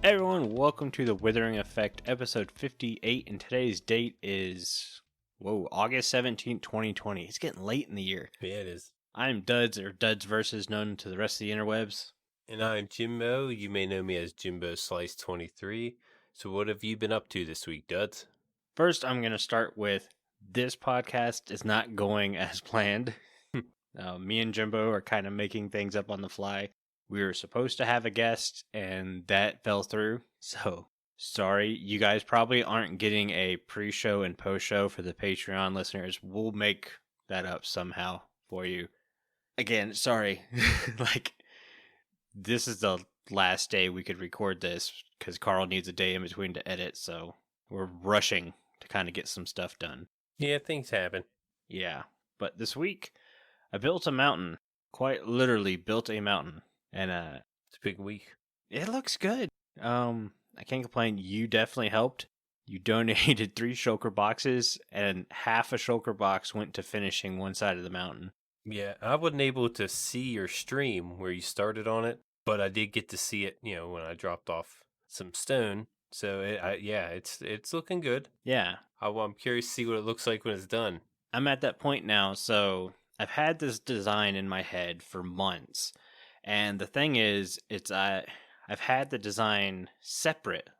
Everyone, welcome to the Withering Effect, episode 58, and today's date is, August 17th, 2020. It's getting late in the year. Yeah, it is. I'm Duds, or Duds Versus, known to the rest of the interwebs. And I'm Jimbo. You may know me as Jimbo Slice 23. So what have you been up to this week, Duds? First, I'm going to start with, this podcast is not going as planned. Me and Jimbo are kind of making things up on the fly. We were supposed to have a guest, and that fell through. So, sorry. You guys probably aren't getting a pre-show and post-show for the Patreon listeners. We'll make that up somehow for you. Again, sorry. This is the last day we could record this, because Carl needs a day in between to edit, so we're rushing to kind of get some stuff done. Yeah, things happen. Yeah. But this week, I built a mountain. Quite literally built a mountain. And It's a big week. it looks good. I can't complain. You definitely helped. You donated 3 shulker boxes, and half a shulker box went to finishing one side of the mountain. Yeah, I wasn't able to see your stream where you started on it, but I did get to see it, when I dropped off some stone. So, it's looking good. Yeah. I'm curious to see what it looks like when it's done. I'm at that point now, so I've had this design in my head for months. And the thing is, I've had the design separate.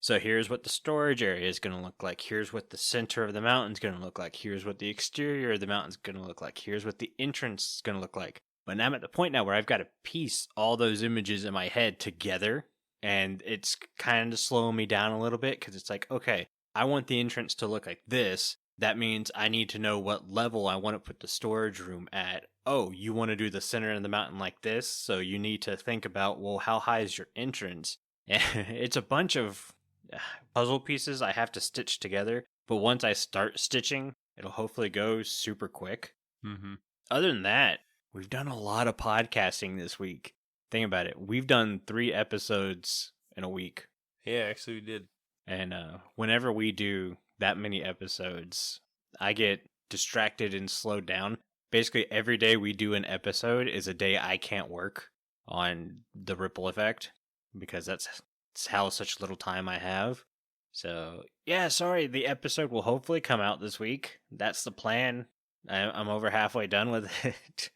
So here's what the storage area is going to look like. Here's what the center of the mountain is going to look like. Here's what the exterior of the mountain is going to look like. Here's what the entrance is going to look like. But now I'm at the point now where I've got to piece all those images in my head together. And it's kind of slowing me down a little bit, because it's like, okay, I want the entrance to look like this. That means I need to know what level I want to put the storage room at. Oh, you want to do the center of the mountain like this? So you need to think about, well, how high is your entrance? It's a bunch of puzzle pieces I have to stitch together. But once I start stitching, it'll hopefully go super quick. Mm-hmm. Other than that, we've done a lot of podcasting this week. Think about it. We've done 3 episodes in a week. Yeah, actually we did. And whenever we do that many episodes, I get distracted and slowed down. Basically, every day we do an episode is a day I can't work on the ripple effect, because that's how such little time I have. So, yeah, sorry, the episode will hopefully come out this week. That's the plan. I'm over halfway done with it.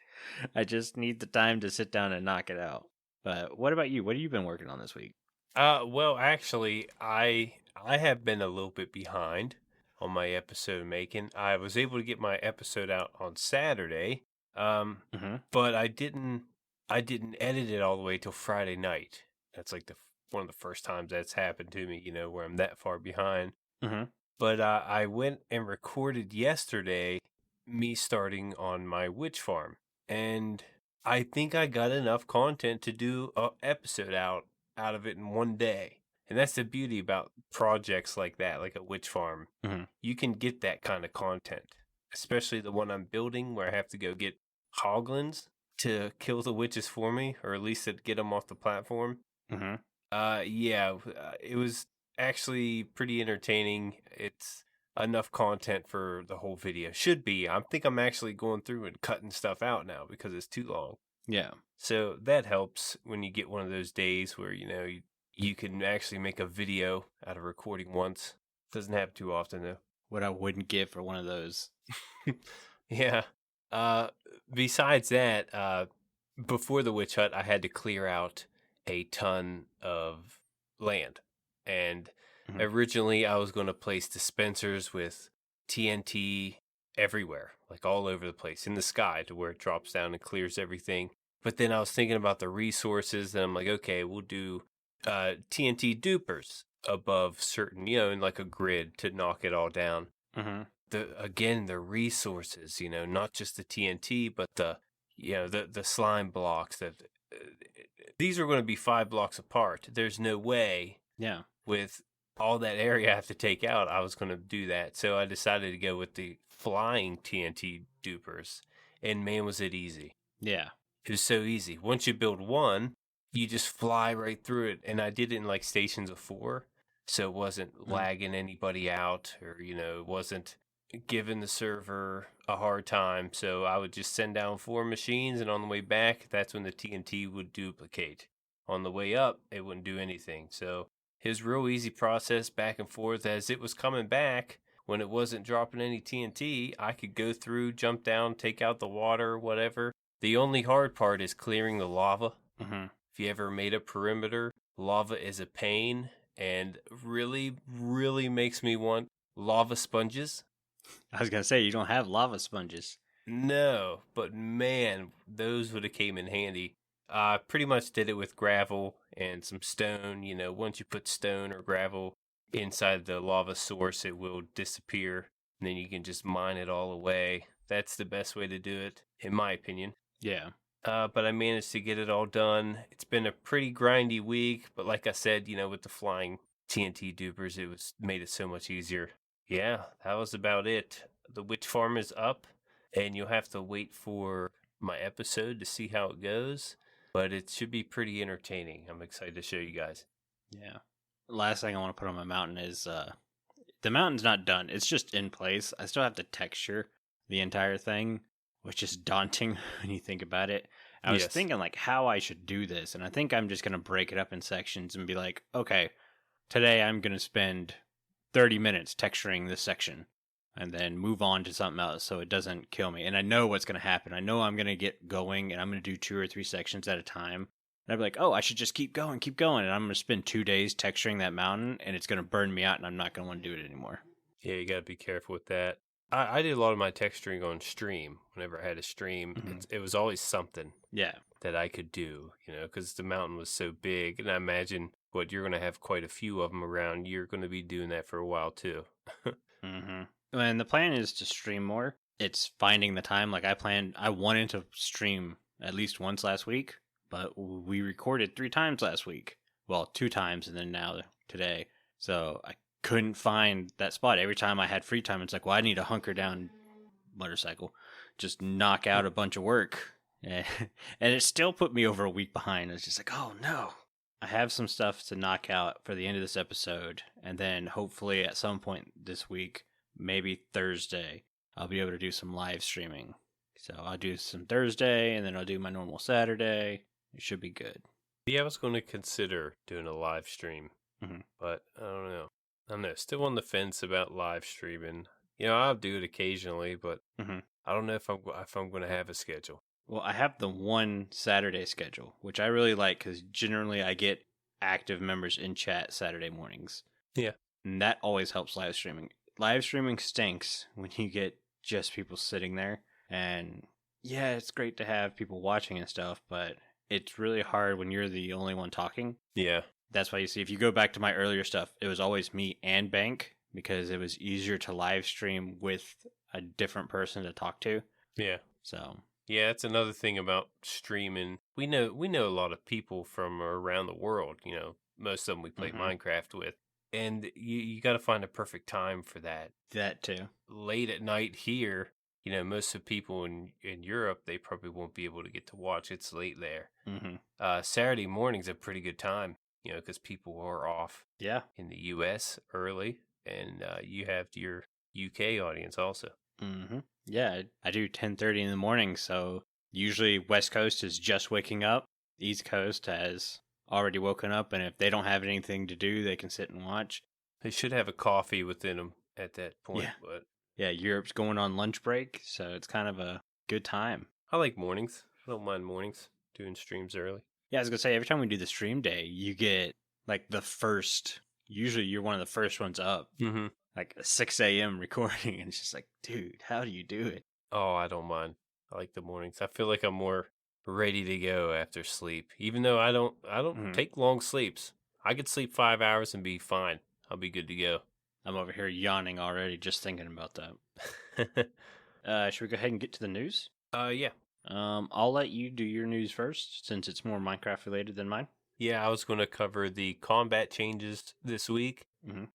I just need the time to sit down and knock it out. But what about you? What have you been working on this week? Well, actually, I have been a little bit behind on my episode making. I was able to get my episode out on Saturday, but I didn't edit it all the way till Friday night. That's like one of the first times that's happened to me, where I'm that far behind. Mm-hmm. But I went and recorded yesterday me starting on my witch farm, and I think I got enough content to do an episode out of it in one day. And that's the beauty about projects like that, like a witch farm. Mm-hmm. You can get that kind of content, especially the one I'm building where I have to go get hoglins to kill the witches for me, or at least to get them off the platform. Mm-hmm. It was actually pretty entertaining. It's enough content for the whole video. Should be. I think I'm actually going through and cutting stuff out now because it's too long. Yeah. So that helps when you get one of those days where, you can actually make a video out of recording once. Doesn't happen too often, though. What I wouldn't give for one of those. Yeah. Besides that, before the witch hut, I had to clear out a ton of land. And originally I was going to place dispensers with TNT everywhere, like all over the place, in the sky, to where it drops down and clears everything. But then I was thinking about the resources, and I'm like, okay, we'll do TNT dupers above certain, in like a grid to knock it all down. Mm-hmm. The resources, not just the TNT, but the slime blocks. These are going to be 5 blocks apart. There's no way. Yeah. With all that area I have to take out, I was going to do that. So I decided to go with the flying TNT dupers, and man, was it easy. Yeah. It was so easy. Once you build one, you just fly right through it. And I did it in like stations of 4. So it wasn't lagging anybody out, or, it wasn't giving the server a hard time. So I would just send down 4 machines, and on the way back, that's when the TNT would duplicate on the way up, it wouldn't do anything. So his real easy process back and forth as it was coming back. When it wasn't dropping any TNT, I could go through, jump down, take out the water, whatever. The only hard part is clearing the lava. Mm-hmm. If you ever made a perimeter, lava is a pain and really, really makes me want lava sponges. I was going to say, you don't have lava sponges. No, but man, those would have came in handy. I pretty much did it with gravel and some stone. You know, once you put stone or gravel inside the lava source, it will disappear. And then you can just mine it all away. That's the best way to do it, in my opinion. Yeah. But I managed to get it all done. It's been a pretty grindy week, but like I said, you know, with the flying TNT dupers, it was made it so much easier. Yeah, that was about it. The witch farm is up, and you'll have to wait for my episode to see how it goes, but it should be pretty entertaining. I'm excited to show you guys. Yeah. Last thing I want to put on my mountain is the mountain's not done. It's just in place. I still have to texture the entire thing, which is daunting when you think about it. I was thinking like how I should do this, and I think I'm just going to break it up in sections and be like, okay, today I'm going to spend 30 minutes texturing this section and then move on to something else so it doesn't kill me. And I know what's going to happen. I know I'm going to get going and I'm going to do 2 or 3 sections at a time. And I'd be like, oh, I should just keep going. And I'm going to spend 2 days texturing that mountain and it's going to burn me out and I'm not going to want to do it anymore. Yeah, you got to be careful with that. I did a lot of my texturing on stream. Whenever I had a stream, it was always something that I could do, you know, because the mountain was so big. And I imagine you're going to have quite a few of them around. You're going to be doing that for a while, too. And the plan is to stream more. It's finding the time. Like I wanted to stream at least once last week, but we recorded 3 times last week. Well, 2 times and then now today. So I couldn't find that spot. Every time I had free time, it's like, well, I need to hunker down motorcycle, just knock out a bunch of work. And it still put me over a week behind. It's just like, oh no. I have some stuff to knock out for the end of this episode. And then hopefully at some point this week, maybe Thursday, I'll be able to do some live streaming. So I'll do some Thursday and then I'll do my normal Saturday. It should be good. Yeah, I was going to consider doing a live stream, but I don't know. Still on the fence about live streaming. You know, I'll do it occasionally, but I don't know if I'm going to have a schedule. Well, I have the one Saturday schedule, which I really like because generally I get active members in chat Saturday mornings. Yeah. And that always helps live streaming. Live streaming stinks when you get just people sitting there. And yeah, it's great to have people watching and stuff, but it's really hard when you're the only one talking. Yeah. That's why you see, if you go back to my earlier stuff, it was always me and Bank because it was easier to live stream with a different person to talk to. Yeah. So yeah, that's another thing about streaming. We know a lot of people from around the world. You know, most of them we play Minecraft with, and you got to find a perfect time for that. That too. Late at night here, you know, most of the people in Europe, they probably won't be able to get to watch. It's late there. Saturday morning's a pretty good time. You know, because people are off. Yeah. In the U.S. early, and you have your UK audience also. Yeah, I do 10:30 in the morning, so usually West Coast is just waking up. East Coast has already woken up, and if they don't have anything to do, they can sit and watch. They should have a coffee within them at that point. Yeah. But yeah, Europe's going on lunch break, so it's kind of a good time. I like mornings. I don't mind mornings, doing streams early. Yeah, I was going to say, every time we do the stream day, you get like usually you're one of the first ones up. Like a 6 a.m. recording, and it's just like, dude, how do you do it? Oh, I don't mind. I like the mornings. I feel like I'm more ready to go after sleep, even though I don't take long sleeps. I could sleep 5 hours and be fine. I'll be good to go. I'm over here yawning already just thinking about that. Should we go ahead and get to the news? Yeah. I'll let you do your news first, since it's more Minecraft related than mine. Yeah, I was going to cover the combat changes this week.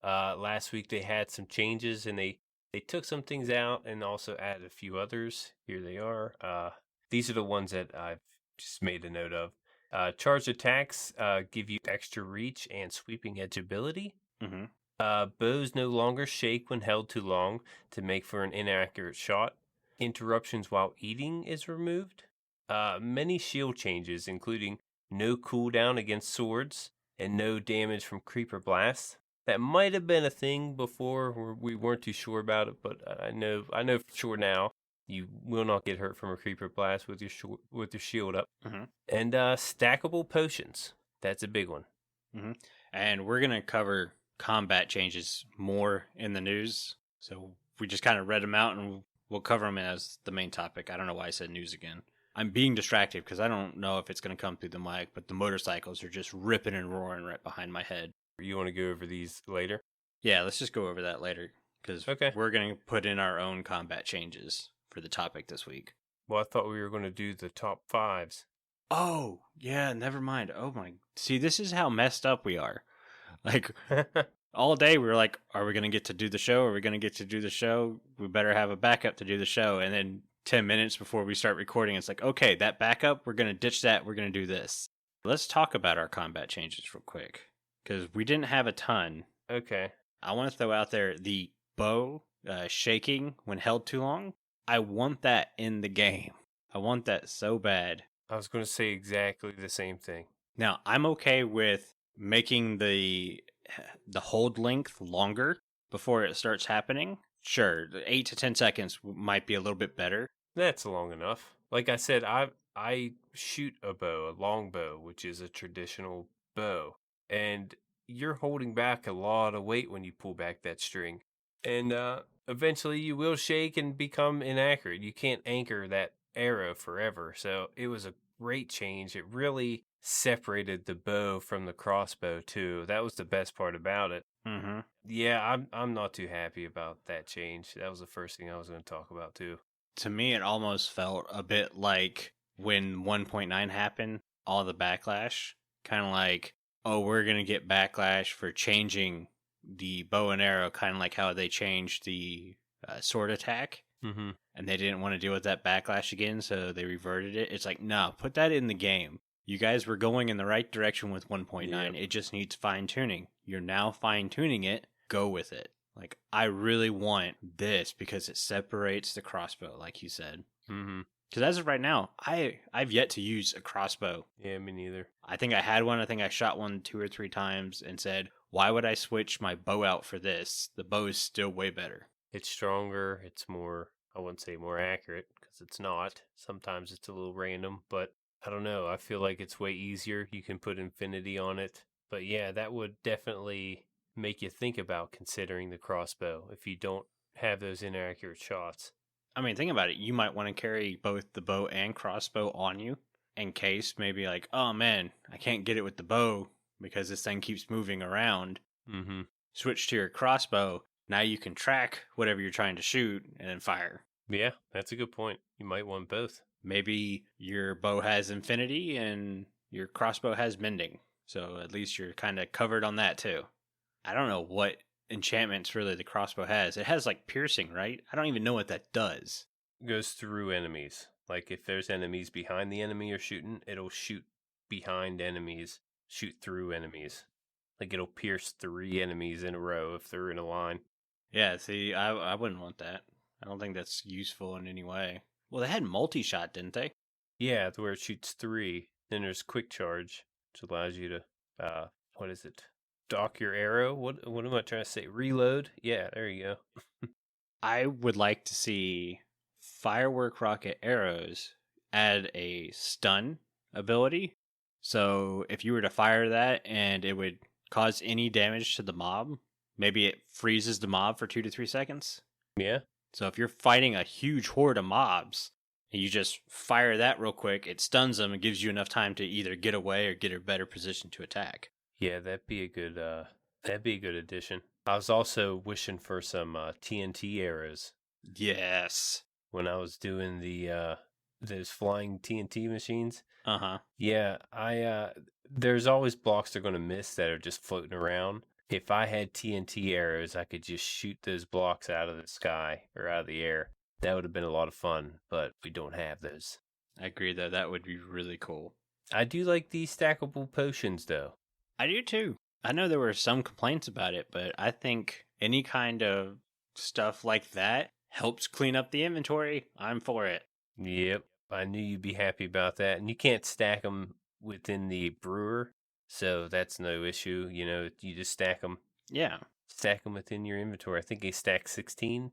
Last week they had some changes, and they took some things out and also added a few others. Here they are. These are the ones that I've just made a note of. Charged attacks give you extra reach and sweeping edge ability. Bows no longer shake when held too long to make for an inaccurate shot. Interruptions while eating is removed. Many shield changes, including no cooldown against swords, and no damage from creeper blasts. That might have been a thing before where we weren't too sure about it, but I know for sure now you will not get hurt from a creeper blast with your shield up. Mm-hmm. And stackable potions. That's a big one. Mm-hmm. And we're going to cover combat changes more in the news. So we just kind of read them out and we'll cover them as the main topic. I don't know why I said news again. I'm being distracted because I don't know if it's going to come through the mic, but the motorcycles are just ripping and roaring right behind my head. You want to go over these later? Yeah, let's just go over that later because we're going to put in our own combat changes for the topic this week. Well, I thought we were going to do the top 5s. Oh, yeah, never mind. Oh my. See, this is how messed up we are. Like, all day we were like, are we going to get to do the show? Are we going to get to do the show? We better have a backup to do the show. And then 10 minutes before we start recording, it's like, okay, that backup, we're going to ditch that. We're going to do this. Let's talk about our combat changes real quick because we didn't have a ton. Okay. I want to throw out there the bow shaking when held too long. I want that in the game. I want that so bad. I was going to say exactly the same thing. Now, I'm okay with making the hold length longer before it starts happening. Sure, 8 to 10 seconds might be a little bit better. That's long enough. Like I said, I shoot a bow, a long bow, which is a traditional bow. And you're holding back a lot of weight when you pull back that string. And eventually you will shake and become inaccurate. You can't anchor that arrow forever. So it was a great change. It really separated the bow from the crossbow too. That was the best part about it. Mm-hmm. Yeah, I'm not too happy about that change. That was the first thing I was going to talk about too. To me, it almost felt a bit like when 1.9 happened, all the backlash. Kind of like, oh, we're going to get backlash for changing the bow and arrow, kind of like how they changed the sword attack. Mm-hmm. And they didn't want to deal with that backlash again, so they reverted it. It's like, no, put that in the game. You guys were going in the right direction with 1.9. Yep. It just needs fine-tuning. You're now fine-tuning it. Go with it. Like, I really want this because it separates the crossbow, like you said. Mm-hmm. Because as of right now, I've yet to use a crossbow. Yeah, me neither. I think I had one. I think I shot one 2 or 3 times and said, why would I switch my bow out for this? The bow is still way better. It's stronger. It's more, I wouldn't say more accurate because it's not. Sometimes it's a little random, but I don't know. I feel like it's way easier. You can put infinity on it. But yeah, that would definitely make you think about considering the crossbow if you don't have those inaccurate shots. I mean, think about it. You might want to carry both the bow and crossbow on you in case maybe like, oh man, I can't get it with the bow because this thing keeps moving around. Mm-hmm. Switch to your crossbow. Now you can track whatever you're trying to shoot and then fire. Yeah, that's a good point. You might want both. Maybe your bow has infinity and your crossbow has mending. So at least you're kind of covered on that too. I don't know what enchantments really the crossbow has. It has like piercing, right? I don't even know what that does. It goes through enemies. Like if there's enemies behind the enemy you're shooting, it'll shoot behind enemies, shoot through enemies. Like it'll pierce 3 enemies in a row if they're in a line. Yeah, see, I wouldn't want that. I don't think that's useful in any way. Well, they had multi-shot, didn't they? Yeah, where it shoots 3. Then there's quick charge, which allows you to, what is it? Dock your arrow? What am I trying to say? Reload? Yeah, there you go. I would like to see firework rocket arrows add a stun ability. So if you were to fire that and it would cause any damage to the mob, maybe it freezes the mob for 2 to 3 seconds. Yeah. So if you're fighting a huge horde of mobs and you just fire that real quick, it stuns them and gives you enough time to either get away or get a better position to attack. Yeah, that'd be a good addition. I was also wishing for some TNT arrows. Yes. When I was doing the those flying TNT machines. Uh-huh. Yeah, there's always blocks they're going to miss that are just floating around. If I had TNT arrows, I could just shoot those blocks out of the sky or out of the air. That would have been a lot of fun, but we don't have those. I agree, though. That would be really cool. I do like these stackable potions, though. I do, too. I know there were some complaints about it, but I think any kind of stuff like that helps clean up the inventory. I'm for it. Yep. I knew you'd be happy about that. And you can't stack them within the brewer, so that's no issue. You just stack them. Yeah. Stack them within your inventory. I think they stack 16s,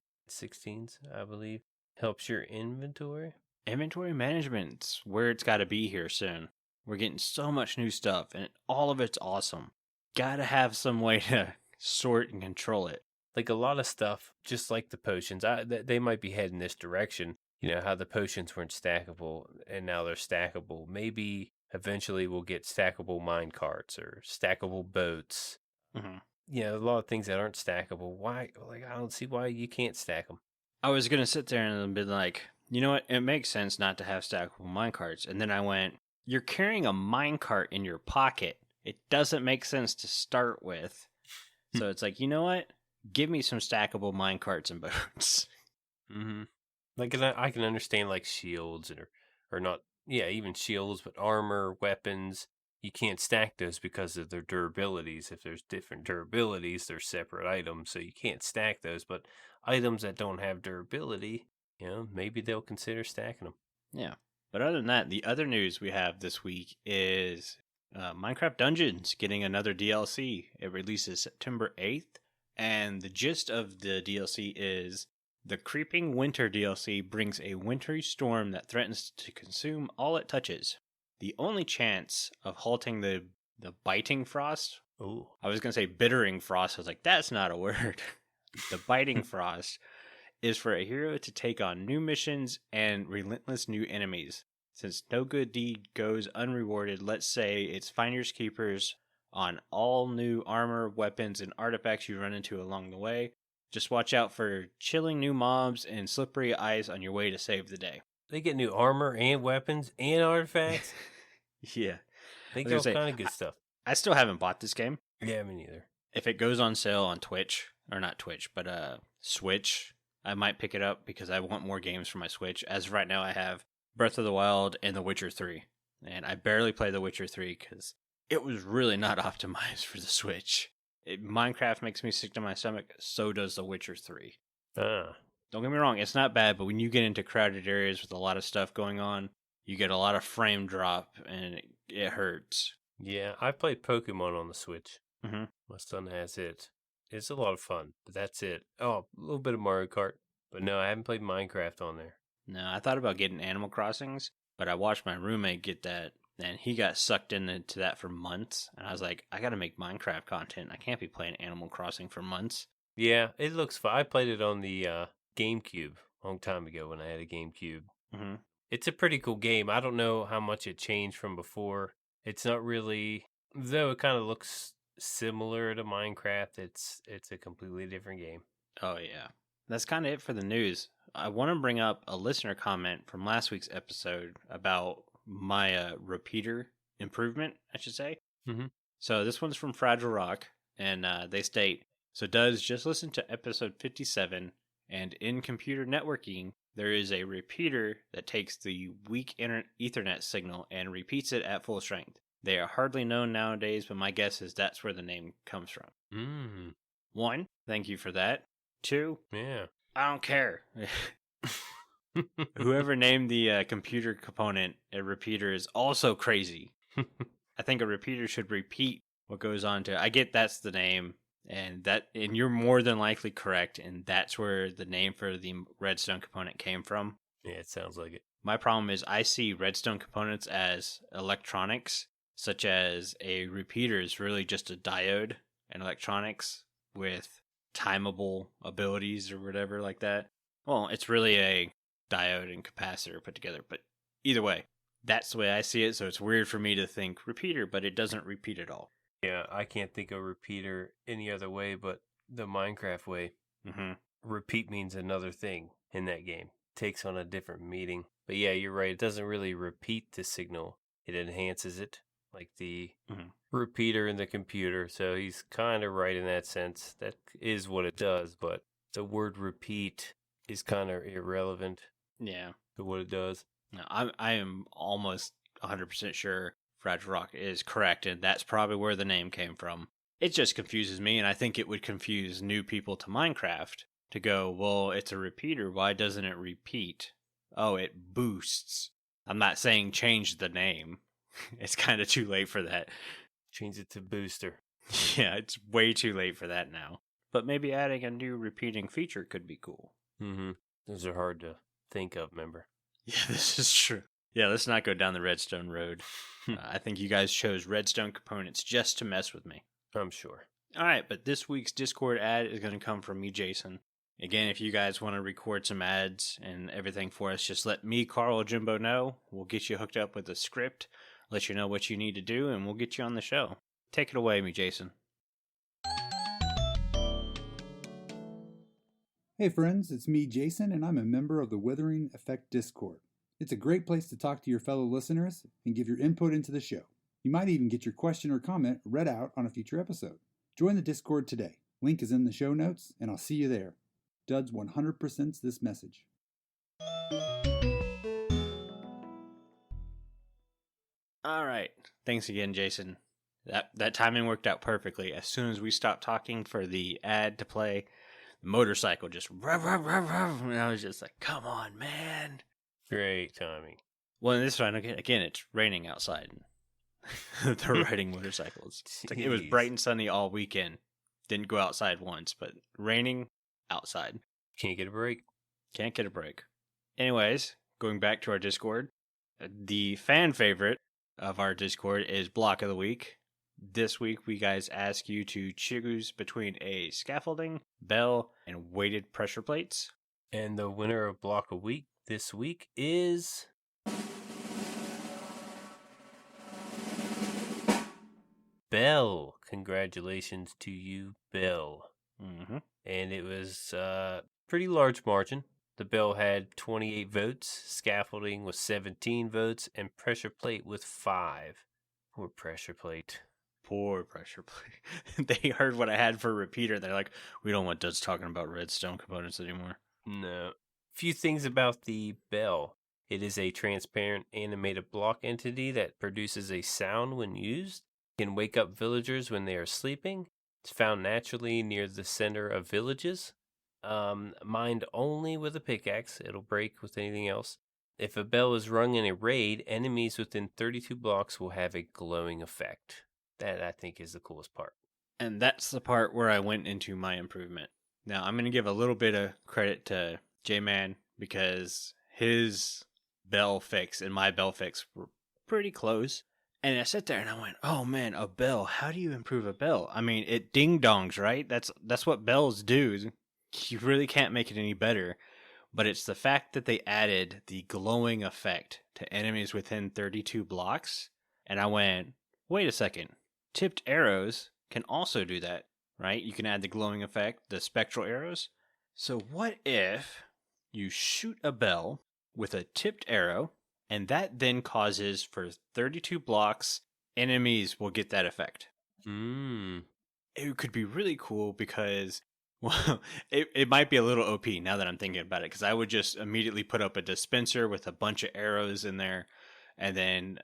I believe. Helps your inventory. Inventory management's where it's got to be here soon. We're getting so much new stuff, and all of it's awesome. Gotta have some way to sort and control it. Like a lot of stuff, just like the potions, they might be heading this direction. How the potions weren't stackable, and now they're stackable. Maybe eventually we'll get stackable mine carts or stackable boats. Mm-hmm. A lot of things that aren't stackable. Why? Like, I don't see why you can't stack them. I was going to sit there and be like, you know what? It makes sense not to have stackable minecarts. And then I went, you're carrying a minecart in your pocket. It doesn't make sense to start with. So it's like, you know what? Give me some stackable minecarts and boats. Mm-hmm. Like, I can understand, like, shields or not, even shields, but armor, weapons. You can't stack those because of their durabilities. If there's different durabilities, they're separate items, so you can't stack those. But items that don't have durability, maybe they'll consider stacking them. Yeah. But other than that, the other news we have this week is Minecraft Dungeons getting another DLC. It releases September 8th. And the gist of the DLC is the Creeping Winter DLC brings a wintry storm that threatens to consume all it touches. The only chance of halting the biting frost. Oh, I was going to say bittering frost. I was like, that's not a word. The biting frost is for a hero to take on new missions and relentless new enemies. Since no good deed goes unrewarded, let's say it's finders keepers on all new armor, weapons, and artifacts you run into along the way. Just watch out for chilling new mobs and slippery ice on your way to save the day. They get new armor and weapons and artifacts. Yeah. They get all kind of good stuff. I still haven't bought this game. Yeah, me neither. If it goes on sale on Twitch, or not Twitch, but Switch, I might pick it up because I want more games for my Switch. As of right now, I have Breath of the Wild and The Witcher 3. And I barely play The Witcher 3 because it was really not optimized for the Switch. Minecraft makes me sick to my stomach, so does The Witcher 3. Don't get me wrong, it's not bad, but when you get into crowded areas with a lot of stuff going on, you get a lot of frame drop, and it hurts. Yeah, I played Pokemon on the Switch. Mm-hmm. My son has it. It's a lot of fun, but that's it. Oh, a little bit of Mario Kart. But no, I haven't played Minecraft on there. No, I thought about getting Animal Crossings, but I watched my roommate get that, and he got sucked into that for months. And I was like, I got to make Minecraft content. I can't be playing Animal Crossing for months. Yeah, it looks fun. I played it on the GameCube a long time ago when I had a GameCube. Mm-hmm. It's a pretty cool game. I don't know how much it changed from before. It's not really, though it kind of looks similar to Minecraft. It's a completely different game. Oh, yeah. That's kind of it for the news. I want to bring up a listener comment from last week's episode about my repeater improvement, I should say. Mm-hmm. So this one's from Fragile Rock, and they state, so DuDs, just listen to episode 57, and in computer networking, there is a repeater that takes the weak Ethernet signal and repeats it at full strength. They are hardly known nowadays, but my guess is that's where the name comes from. Mm. 1, thank you for that. 2, yeah, I don't care. Whoever named the computer component a repeater is also crazy. I think a repeater should repeat what goes on to. I get that's the name, and you're more than likely correct, and that's where the name for the redstone component came from. Yeah, it sounds like it. My problem is I see redstone components as electronics, such as a repeater is really just a diode and electronics with timeable abilities or whatever like that. Well, it's really a diode and capacitor put together, but either way, that's the way I see it, so it's weird for me to think repeater, but it doesn't repeat at all. Yeah, I can't think of repeater any other way but the Minecraft way. Mm-hmm. Repeat means another thing in that game. Takes on a different meaning. But yeah, you're right. It doesn't really repeat the signal. It enhances it, like the repeater in the computer. So he's kind of right in that sense. That is what it does, but the word repeat is kind of irrelevant. Yeah. To what it does. No, I am almost 100% sure Fragile Rock is correct, and that's probably where the name came from. It just confuses me, and I think it would confuse new people to Minecraft to go, well, it's a repeater. Why doesn't it repeat? Oh, it boosts. I'm not saying change the name. It's kind of too late for that. Change it to booster. Yeah, it's way too late for that now. But maybe adding a new repeating feature could be cool. Mm-hmm. Those are hard to think of, remember? Yeah, this is true. Yeah, let's not go down the redstone road. I think you guys chose redstone components just to mess with me. I'm sure. All right, but this week's Discord ad is going to come from me, Jason. Again, if you guys want to record some ads and everything for us, just let me, Carl, or Jimbo know. We'll get you hooked up with a script, let you know what you need to do, and we'll get you on the show. Take it away, me, Jason. Hey friends, it's me, Jason, and I'm a member of the Withering Effect Discord. It's a great place to talk to your fellow listeners and give your input into the show. You might even get your question or comment read out on a future episode. Join the Discord today. Link is in the show notes, and I'll see you there. DuDs 100% this message. All right. Thanks again, Jason. That timing worked out perfectly. As soon as we stopped talking for the ad to play, the motorcycle just rev, rev, rev, rev, and I was just like, come on, man. Great timing. Well, in this one, again, it's raining outside. They're riding motorcycles. It's like it was bright and sunny all weekend. Didn't go outside once, but raining outside. Can't get a break. Can't get a break. Anyways, going back to our Discord, the fan favorite of our Discord is Block of the Week. This week, we guys ask you to choose between a scaffolding, bell, and weighted pressure plates. And the winner of Block a Week this week is Bell. Congratulations to you, Bell. Mm-hmm. And it was a pretty large margin. The bell had 28 votes, scaffolding with 17 votes, and pressure plate with 5. Poor pressure plate. Poor pressure plate. They heard what I had for a repeater. They're like, we don't want Duds talking about redstone components anymore. No. Few things about the bell. It is a transparent animated block entity that produces a sound when used. It can wake up villagers when they are sleeping. It's found naturally near the center of villages. Mined only with a pickaxe. It'll break with anything else. If a bell is rung in a raid, enemies within 32 blocks will have a glowing effect. That, I think, is the coolest part. And that's the part where I went into my improvement. Now, I'm going to give a little bit of credit to J-Man because his bell fix and my bell fix were pretty close. And I sat there and I went, oh man, a bell. How do you improve a bell? I mean, it ding-dongs, right? That's what bells do. You really can't make it any better. But it's the fact that they added the glowing effect to enemies within 32 blocks. And I went, wait a second. Tipped arrows can also do that, right? You can add the glowing effect, the spectral arrows. So what if you shoot a bell with a tipped arrow, and that then causes for 32 blocks, enemies will get that effect? It could be really cool because, well, it might be a little OP now that I'm thinking about it, because I would just immediately put up a dispenser with a bunch of arrows in there, and then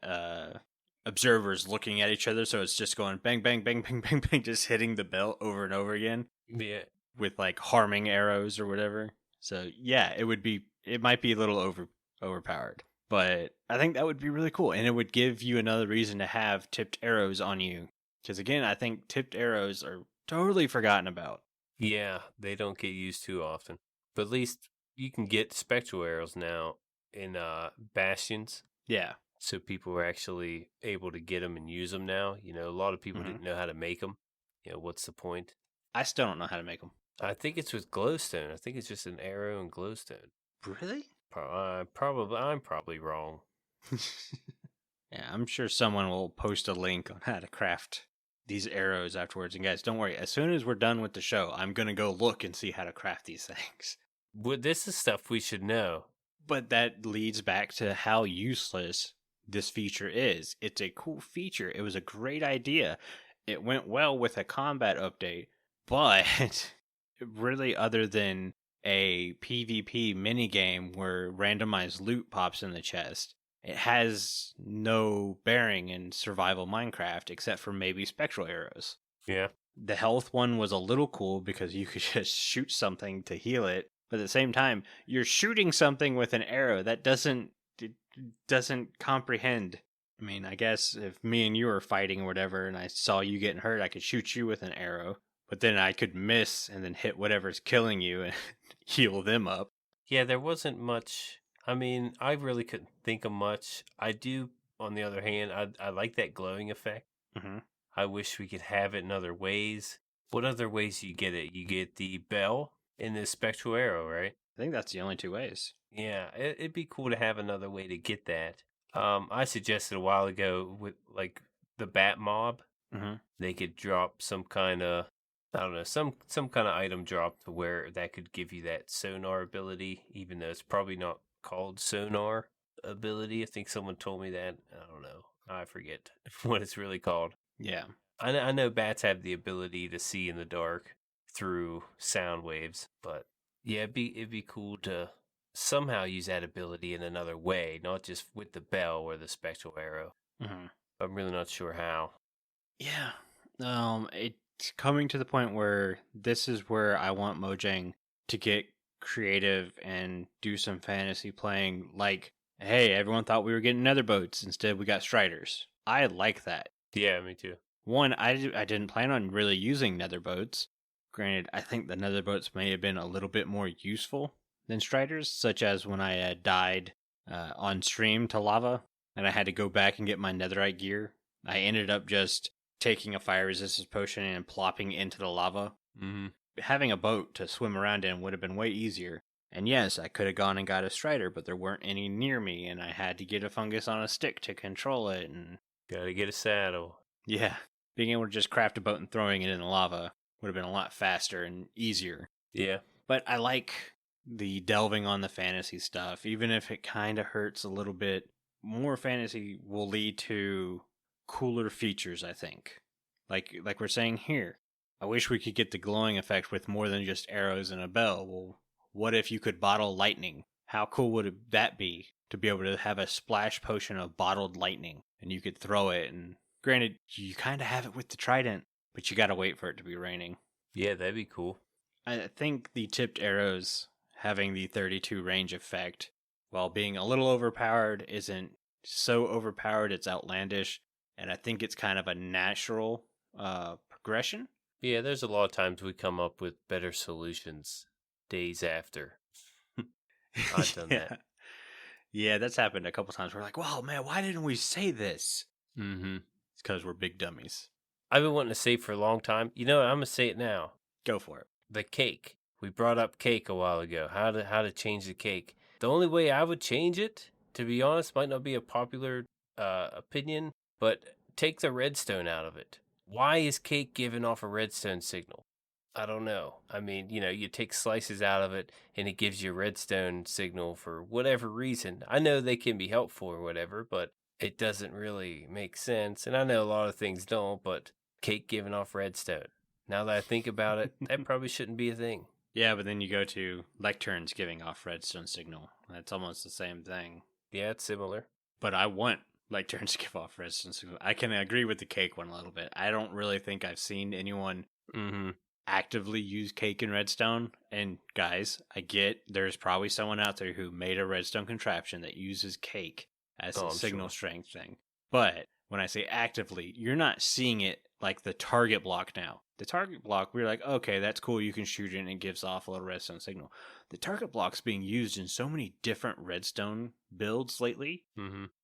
observers looking at each other, so it's just going bang, bang, bang, bang, bang, bang, just hitting the bell over and over again. Yeah. With like harming arrows or whatever. So yeah, it might be a little overpowered. But I think that would be really cool. And it would give you another reason to have tipped arrows on you. Because again, I think tipped arrows are totally forgotten about. Yeah, they don't get used too often. But at least you can get spectral arrows now in bastions. Yeah. So people are actually able to get them and use them now. You know, a lot of people didn't know how to make them. You know, what's the point? I still don't know how to make them. I think it's with glowstone. I think it's just an arrow and glowstone. Really? I'm probably wrong. Yeah, I'm sure someone will post a link on how to craft these arrows afterwards. And guys, don't worry. As soon as we're done with the show, I'm going to go look and see how to craft these things. Well, this is stuff we should know. But that leads back to how useless this feature is. It's a cool feature. It was a great idea. It went well with a combat update, but really other than a PvP minigame where randomized loot pops in the chest, it has no bearing in survival Minecraft except for maybe spectral arrows. Yeah. The health one was a little cool because you could just shoot something to heal it, but at the same time, you're shooting something with an arrow that doesn't comprehend I mean, I guess if me and you were fighting or whatever and I saw you getting hurt, I could shoot you with an arrow, but then I could miss and then hit whatever's killing you and heal them up. Yeah, there wasn't much. I mean, I really couldn't think of much. I do, on the other hand, I like that glowing effect. Mm-hmm. I wish we could have it in other ways. What other ways do you get it? You get the bell and the spectral arrow, right? I think that's the only two ways. Yeah, it'd be cool to have another way to get that. I suggested a while ago with like the bat mob, Mm-hmm. they could drop some kind of, I don't know, some kind of item drop to where that could give you that sonar ability, even though it's probably not called sonar ability. I think someone told me that. I don't know. I forget what it's really called. Yeah. I know bats have the ability to see in the dark through sound waves, but yeah, it'd be cool to somehow use that ability in another way, not just with the bell or the spectral arrow. Mm-hmm. I'm really not sure how. Yeah. It's coming to the point where this is where I want Mojang to get creative and do some fantasy playing. Like, hey, everyone thought we were getting nether boats. Instead, we got striders. I like that. Yeah, me too. One, I didn't plan on really using nether boats. Granted, I think the nether boats may have been a little bit more useful than striders, such as when I died on stream to lava and I had to go back and get my netherite gear. I ended up just taking a fire resistance potion and plopping into the lava. Mm-hmm. Having a boat to swim around in would have been way easier. And yes, I could have gone and got a strider, but there weren't any near me, and I had to get a fungus on a stick to control it. And Gotta get a saddle. yeah, being able to just craft a boat and throwing it in the lava would have been a lot faster and easier. Yeah. But I like the delving on the fantasy stuff, even if it kind of hurts a little bit. More fantasy will lead to cooler features, I think. Like we're saying here. I wish we could get the glowing effect with more than just arrows and a bell. Well, what if you could bottle lightning? How cool would that be to be able to have a splash potion of bottled lightning and you could throw it? And granted, you kind of have it with the trident, but you got to wait for it to be raining. Yeah, that'd be cool. I think the tipped arrows having the 32 range effect, while being a little overpowered, isn't so overpowered it's outlandish. And I think it's kind of a natural progression. Yeah, there's a lot of times we come up with better solutions days after. I've done that. Yeah, that's happened a couple times. We're like, wow, man, why didn't we say this? Mm-hmm. It's because we're big dummies. I've been wanting to say for a long time. You know what? I'm going to say it now. Go for it. The cake. We brought up cake a while ago. How to change the cake. The only way I would change it, to be honest, might not be a popular opinion, but take the redstone out of it. Why is cake giving off a redstone signal? I don't know. I mean, you take slices out of it and it gives you a redstone signal for whatever reason. I know they can be helpful or whatever, but it doesn't really make sense. And I know a lot of things don't, but cake giving off redstone. Now that I think about it, that probably shouldn't be a thing. Yeah, but then you go to lecterns giving off redstone signal. That's almost the same thing. Yeah, it's similar. But I want lecterns to give off redstone signal. I can agree with the cake one a little bit. I don't really think I've seen anyone actively use cake and redstone. And guys, I get there's probably someone out there who made a redstone contraption that uses cake as a signal strength thing. But when I say actively, you're not seeing it like the target block now. The target block, we're like, okay, that's cool. You can shoot it and it gives off a little redstone signal. The target block's being used in so many different redstone builds lately.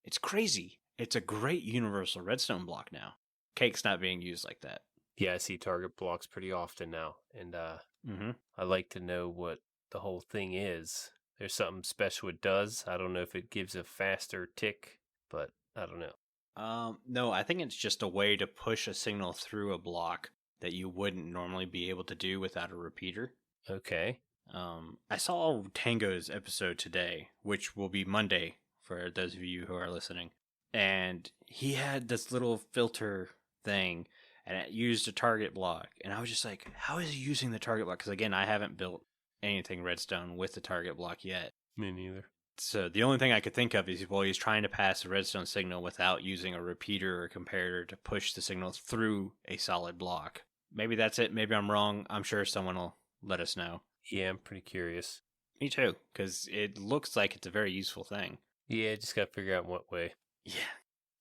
It's crazy. It's a great universal redstone block now. Cake's not being used like that. Yeah, I see target blocks pretty often now. And I like to know what the whole thing is. There's something special it does. I don't know if it gives a faster tick, but I don't know. No, I think it's just a way to push a signal through a block that you wouldn't normally be able to do without a repeater. Okay. I saw Tango's episode today, which will be Monday for those of you who are listening. And he had this little filter thing and it used a target block. And I was just like, how is he using the target block? Because again, I haven't built anything redstone with the target block yet. Me neither. So the only thing I could think of is, well, he's trying to pass a redstone signal without using a repeater or comparator to push the signal through a solid block. Maybe that's it. Maybe I'm wrong. I'm sure someone will let us know. Yeah, I'm pretty curious. Me too, because it looks like it's a very useful thing. Yeah, just got to figure out what way. Yeah.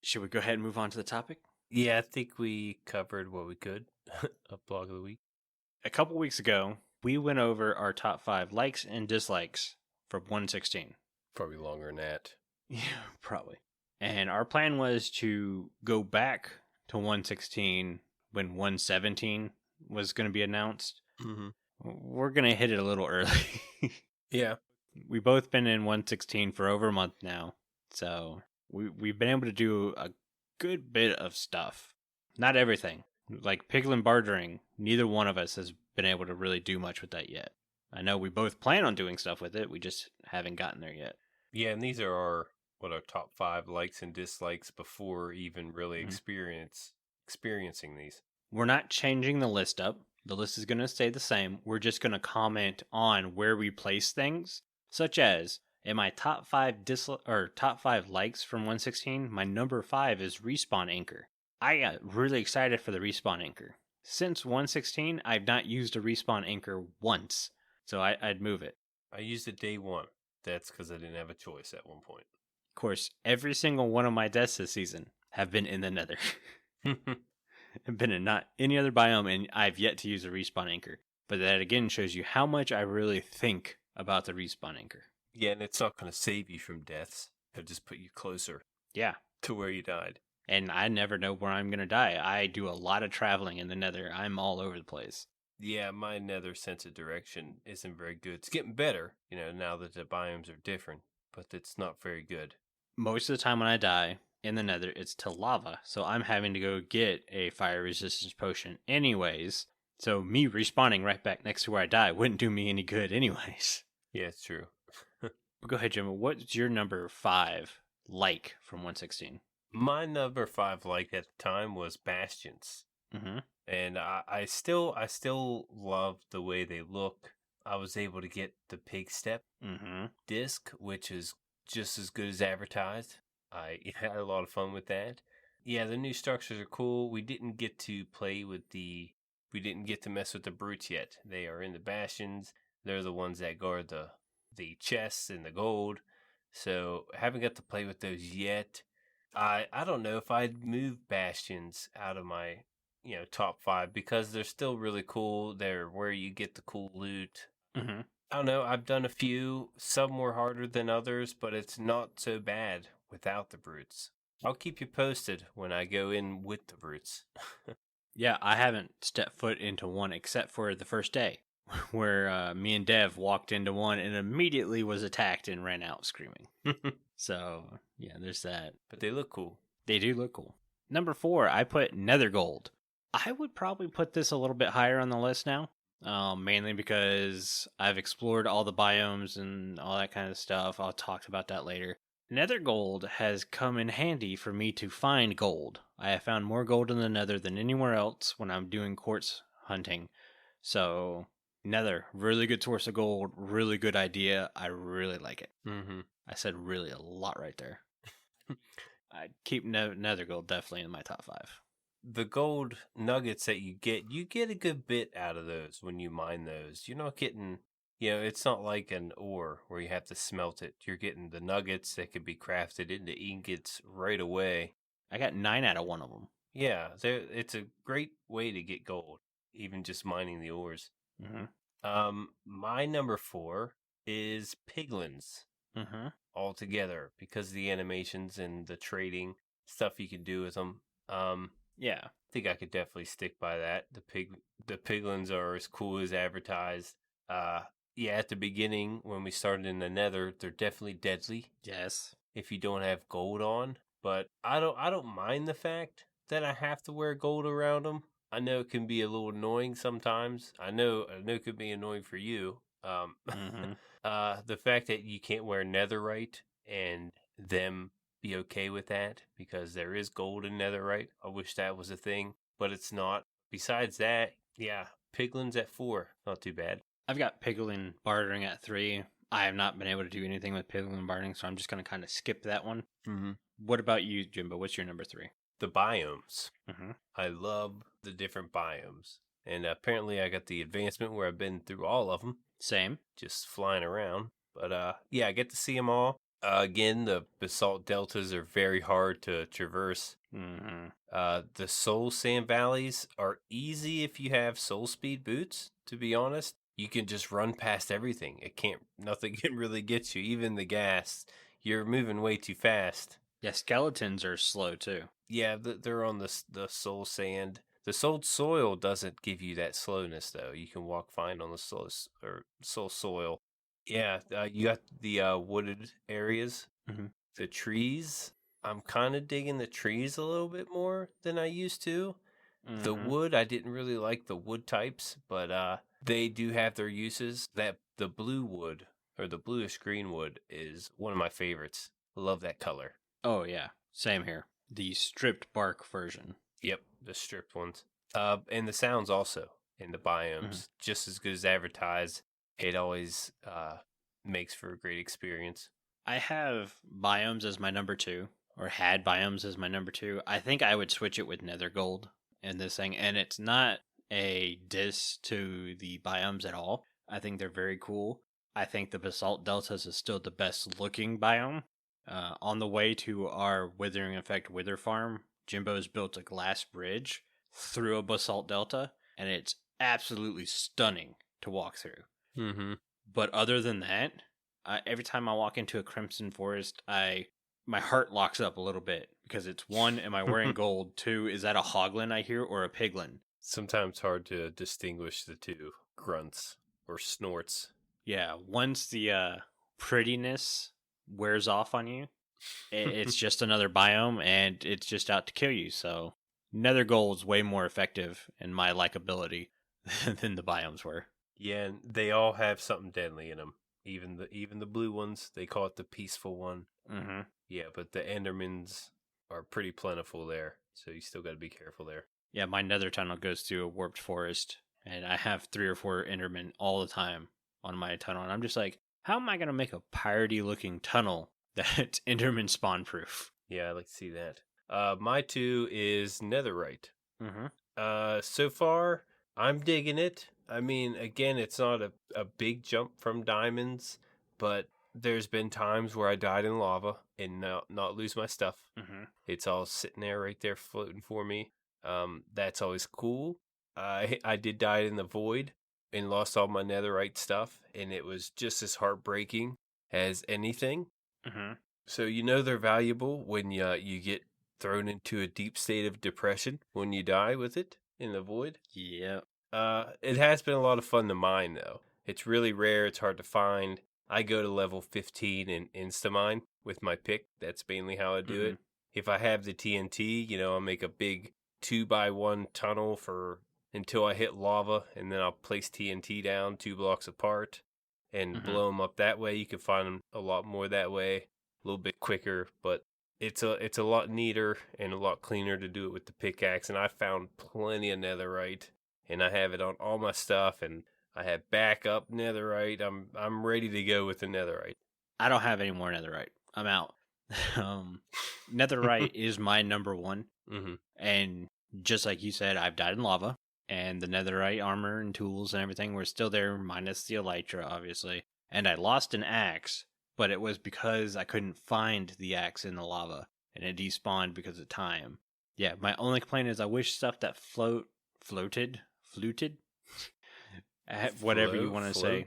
Should we go ahead and move on to the topic? Yeah, I think we covered what we could. A blog of the week. A couple weeks ago, we went over our top 5 likes and dislikes for 116. Probably longer than that. Yeah, probably. And our plan was to go back to 116 when 117 was going to be announced. Mm-hmm. We're going to hit it a little early. Yeah. We've both been in 116 for over a month now. So we've been able to do a good bit of stuff. Not everything. Like Piglin bartering, neither one of us has been able to really do much with that yet. I know we both plan on doing stuff with it. We just haven't gotten there yet. Yeah, and these are our top 5 likes and dislikes before even really experiencing these. We're not changing the list up. The list is going to stay the same. We're just going to comment on where we place things, such as in my top 5 top 5 likes from 116, my number 5 is Respawn Anchor. I got really excited for the Respawn Anchor. Since 116, I've not used a Respawn Anchor once, so I'd move it. I used it day 1. That's because I didn't have a choice at one point. Of course, every single one of my deaths this season have been in the Nether. I've been in not any other biome, and I've yet to use a Respawn Anchor. But that again shows you how much I really think about the Respawn Anchor. Yeah, and it's not going to save you from deaths. It'll just put you closer. Yeah. To where you died. And I never know where I'm going to die. I do a lot of traveling in the Nether. I'm all over the place. Yeah, my Nether sense of direction isn't very good. It's getting better, now that the biomes are different, but it's not very good. Most of the time when I die in the Nether, it's to lava. So I'm having to go get a fire resistance potion anyways. So me respawning right back next to where I die wouldn't do me any good anyways. Yeah, it's true. Go ahead, Jimbo. What's your number 5 like from 116? My number 5 like at the time was Bastions. Mm-hmm. And I still love the way they look. I was able to get the pig step disc, which is just as good as advertised. I had a lot of fun with that. Yeah, the new structures are cool. We didn't get to mess with the brutes yet. They are in the bastions. They're the ones that guard the chests and the gold. So haven't got to play with those yet. I don't know if I'd move bastions out of my top 5 because they're still really cool. They're where you get the cool loot. Mm-hmm. I don't know. I've done a few. Some were harder than others, but it's not so bad without the brutes. I'll keep you posted when I go in with the brutes. Yeah, I haven't stepped foot into one except for the first day where me and Dev walked into one and immediately was attacked and ran out screaming. So, yeah, there's that. But they look cool. They do look cool. Number 4, I put Nether Gold. I would probably put this a little bit higher on the list now, mainly because I've explored all the biomes and all that kind of stuff. I'll talk about that later. Nether Gold has come in handy for me to find gold. I have found more gold in the Nether than anywhere else when I'm doing quartz hunting. So, Nether, really good source of gold, really good idea. I really like it. Mm-hmm. I said really a lot right there. I'd keep Nether Gold definitely in my top 5. The gold nuggets that you get a good bit out of those when you mine those. You're not getting, it's not like an ore where you have to smelt it. You're getting the nuggets that could be crafted into ingots right away. I got 9 out of one of them. Yeah, it's a great way to get gold, even just mining the ores. Mm-hmm. My number 4 is piglins. Mm-hmm. All together because of the animations and the trading stuff you can do with them. Yeah, I think I could definitely stick by that. The piglins are as cool as advertised. Yeah, at the beginning when we started in the Nether, they're definitely deadly. Yes. If you don't have gold on, but I don't mind the fact that I have to wear gold around them. I know it can be a little annoying sometimes. I know it could be annoying for you. The fact that you can't wear netherite and them be okay with that because there is gold in netherite. I wish that was a thing, but it's not. Besides that, yeah, piglins at 4, not too bad. I've got piglin bartering at 3. I have not been able to do anything with piglin bartering, so I'm just going to kind of skip that one. Mm-hmm. What about you, Jimbo? What's your number 3? The biomes. Mm-hmm. I love the different biomes. And apparently I got the advancement where I've been through all of them. Same. Just flying around. But yeah, I get to see them all. Again, the basalt deltas are very hard to traverse. Mm-hmm. The soul sand valleys are easy if you have soul speed boots, to be honest. You can just run past everything. Nothing can really get you, even the gas. You're moving way too fast. Yeah, skeletons are slow too. Yeah, they're on the soul sand. The soul soil doesn't give you that slowness, though. You can walk fine on the soul soil. Yeah, you got the wooded areas, Mm-hmm. the trees. I'm kind of digging the trees a little bit more than I used to. The Mm-hmm. wood, I didn't really like the wood types, but they do have their uses. The blue wood or the bluish green wood is one of my favorites. Love that color. Oh yeah, same here. The stripped bark version. Yep, the stripped ones. And the sounds also in the biomes, just as good as advertised. It always makes for a great experience. I have biomes as my number 2, or had biomes as my number 2. I think I would switch it with nether gold in this thing, and it's not a diss to the biomes at all. I think they're very cool. I think the basalt deltas is still the best looking biome. On the way to our Withering Effect Wither farm, Jimbo's built a glass bridge through a basalt delta, and it's absolutely stunning to walk through. Mm-hmm. But other than that, every time I walk into a crimson forest, my heart locks up a little bit because it's one, am I wearing gold? 2, is that a hoglin I hear or a piglin? Sometimes hard to distinguish the two grunts or snorts. Yeah, once the prettiness wears off on you, it's just another biome and it's just out to kill you. So nether gold is way more effective in my likability than the biomes were. Yeah, and they all have something deadly in them. Even the blue ones, they call it the peaceful one. Mm-hmm. Yeah, but the Endermans are pretty plentiful there, so you still got to be careful there. Yeah, my nether tunnel goes through a warped forest, and I have 3 or 4 Endermen all the time on my tunnel, and I'm just like, how am I going to make a piratey looking tunnel that's Enderman spawn proof? Yeah, I like to see that. My 2 is Netherite. Mm-hmm. So far, I'm digging it. I mean, again, it's not a big jump from diamonds, but there's been times where I died in lava and not lose my stuff. Mm-hmm. It's all sitting there right there floating for me. That's always cool. I did die in the void and lost all my netherite stuff, and it was just as heartbreaking as anything. Mm-hmm. So you know they're valuable when you get thrown into a deep state of depression when you die with it in the void. Yeah. It has been a lot of fun to mine though. It's really rare. It's hard to find. I go to level 15 in Instamine with my pick. That's mainly how I do it. If I have the TNT, I'll make a big 2x1 tunnel until I hit lava, and then I'll place TNT down 2 blocks apart and blow them up that way. You can find them a lot more that way, a little bit quicker, but it's a lot neater and a lot cleaner to do it with the pickaxe. And I found plenty of netherite, and I have it on all my stuff, and I have backup netherite. I'm ready to go with the netherite. I don't have any more netherite. I'm out. Netherite is my number 1. Mm-hmm. And just like you said, I've died in lava. And the netherite armor and tools and everything were still there, minus the elytra, obviously. And I lost an axe, but it was because I couldn't find the axe in the lava. And it despawned because of time. Yeah, my only complaint is I wish stuff that fluted, whatever you want to say.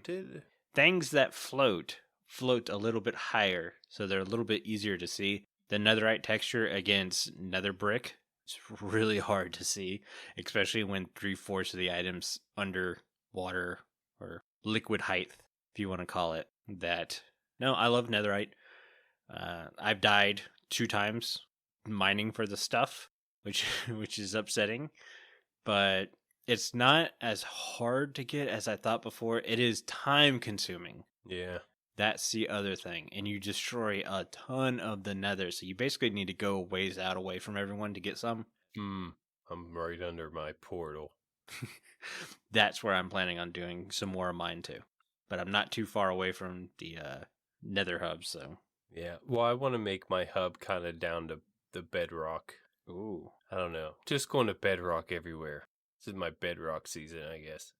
Things that float a little bit higher, so they're a little bit easier to see. The netherite texture against nether brick is really hard to see, especially when 3/4 of the items under water or liquid height, if you want to call it that. No, I love netherite. I've died 2 times mining for the stuff, which is upsetting, but it's not as hard to get as I thought before. It is time consuming. Yeah. That's the other thing. And you destroy a ton of the nether. So you basically need to go a ways out away from everyone to get some. I'm right under my portal. That's where I'm planning on doing some more of mine too. But I'm not too far away from the nether hub, so. Yeah. Well, I want to make my hub kind of down to the bedrock. Ooh. I don't know. Just going to bedrock everywhere. This is my bedrock season, I guess.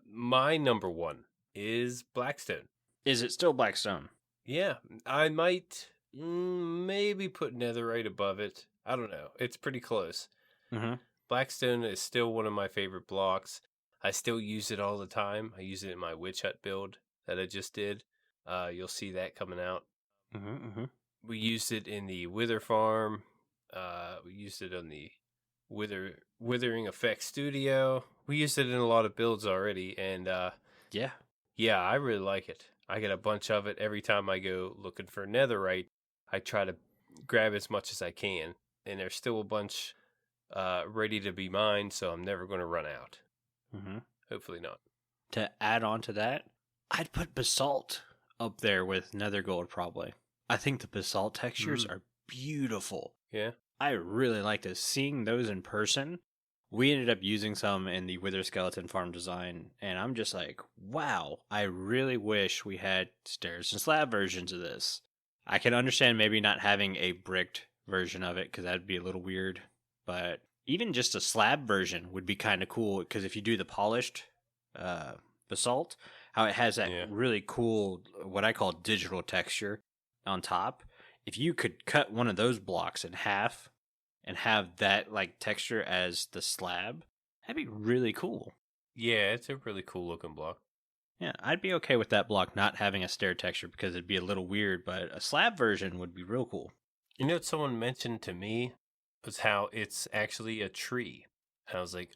My number 1 is Blackstone. Is it still Blackstone? Yeah, I might maybe put netherite above it. I don't know. It's pretty close. Mm-hmm. Blackstone is still one of my favorite blocks. I still use it all the time. I use it in my witch hut build that I just did. You'll see that coming out. Mm-hmm. Mm-hmm. We used it in the Wither Farm. We used it on the Withering Effect Studio. We used it in a lot of builds already, and Yeah. yeah, I really like it. I get a bunch of it every time I go looking for netherite. I try to grab as much as I can, and there's still a bunch ready to be mined, so I'm never going to run out. Mm-hmm. Hopefully not. To add on to that, I'd put basalt up there with nether gold probably. I think the basalt textures are beautiful. Yeah. I really like this. Seeing those in person, we ended up using some in the Wither Skeleton farm design, and I'm just like, wow, I really wish we had stairs and slab versions of this. I can understand maybe not having a bricked version of it, because that'd be a little weird, but even just a slab version would be kind of cool, because if you do the polished basalt, how it has that really cool, what I call digital texture on top. If you could cut one of those blocks in half and have that like texture as the slab, that'd be really cool. Yeah, it's a really cool looking block. Yeah, I'd be okay with that block not having a stair texture because it'd be a little weird, but a slab version would be real cool. You know what someone mentioned to me was how it's actually a tree. And I was like,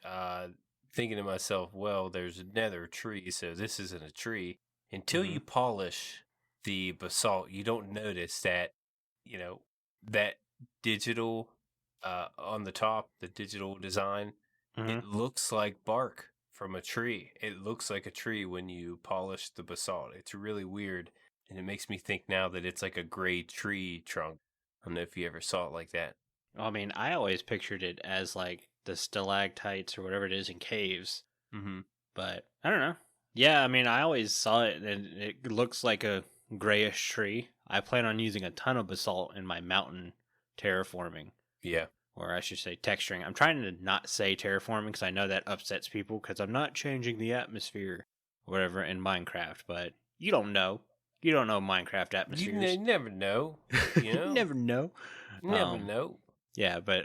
thinking to myself, well, there's another tree, so this isn't a tree. Until you polish the basalt, you don't notice that, that digital on the top, the digital design, it looks like bark from a tree. It looks like a tree when you polish the basalt. It's really weird, and it makes me think now that it's like a gray tree trunk. I don't know if you ever saw it like that. I mean, I always pictured it as like the stalactites or whatever it is in caves. Mm-hmm. But I don't know. Yeah, I mean, I always saw it and it looks like a grayish tree. I plan on using a ton of basalt in my mountain terraforming. Yeah. Or I should say texturing. I'm trying to not say terraforming because I know that upsets people because I'm not changing the atmosphere or whatever in Minecraft. But you don't know. You don't know Minecraft atmospheres. You never know. You know? Never know. Never know. Yeah, but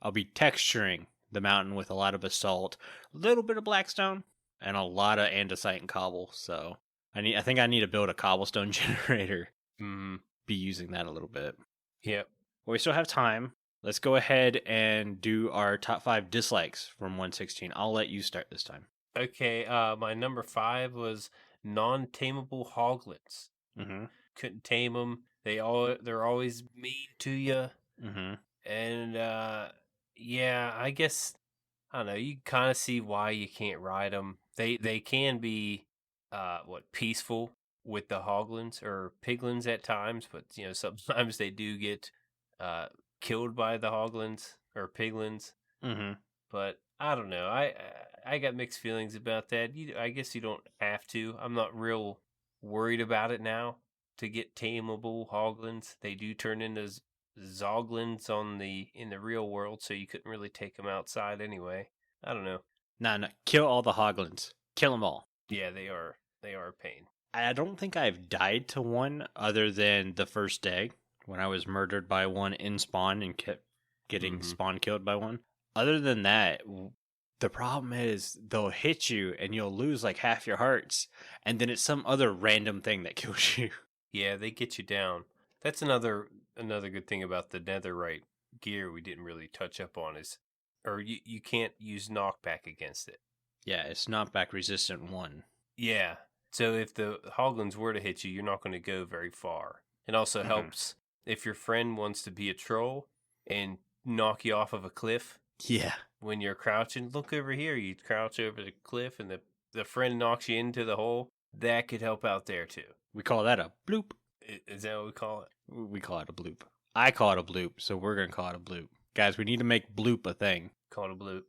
I'll be texturing the mountain with a lot of basalt, a little bit of blackstone, and a lot of andesite and cobble. So I think I need to build a cobblestone generator. Be using that a little bit. Yep. Well, we still have time. Let's go ahead and do our top 5 dislikes from 116. I'll let you start this time. Okay, my number 5 was non-tameable hoglins. Couldn't tame them. They're always mean to you. And yeah, I guess I don't know. You kind of see why you can't ride them. They can be peaceful with the hoglins or piglins at times, but sometimes they do get killed by the hoglins or piglins. But I don't know. I got mixed feelings about that. I guess you don't have to. I'm not real worried about it now. To get tameable hoglins, they do turn into zoglins in the real world, so you couldn't really take them outside anyway. I don't know. No. Kill all the hoglins. Kill them all. Yeah, they are a pain. I don't think I've died to one other than the first day when I was murdered by one in spawn and kept getting spawn killed by one. Other than that, the problem is they'll hit you and you'll lose like half your hearts, and then it's some other random thing that kills you. Yeah, they get you down. That's another good thing about the netherite gear we didn't really touch up on or you can't use knockback against it. Yeah, it's knockback resistant 1. Yeah, so if the hoglins were to hit you, you're not going to go very far. It also helps if your friend wants to be a troll and knock you off of a cliff. Yeah. When you're crouching, look over here. You crouch over the cliff and the friend knocks you into the hole. That could help out there too. We call that a bloop. Is that what we call it? We call it a bloop. I call it a bloop, so we're going to call it a bloop. Guys, we need to make bloop a thing. Call it a bloop.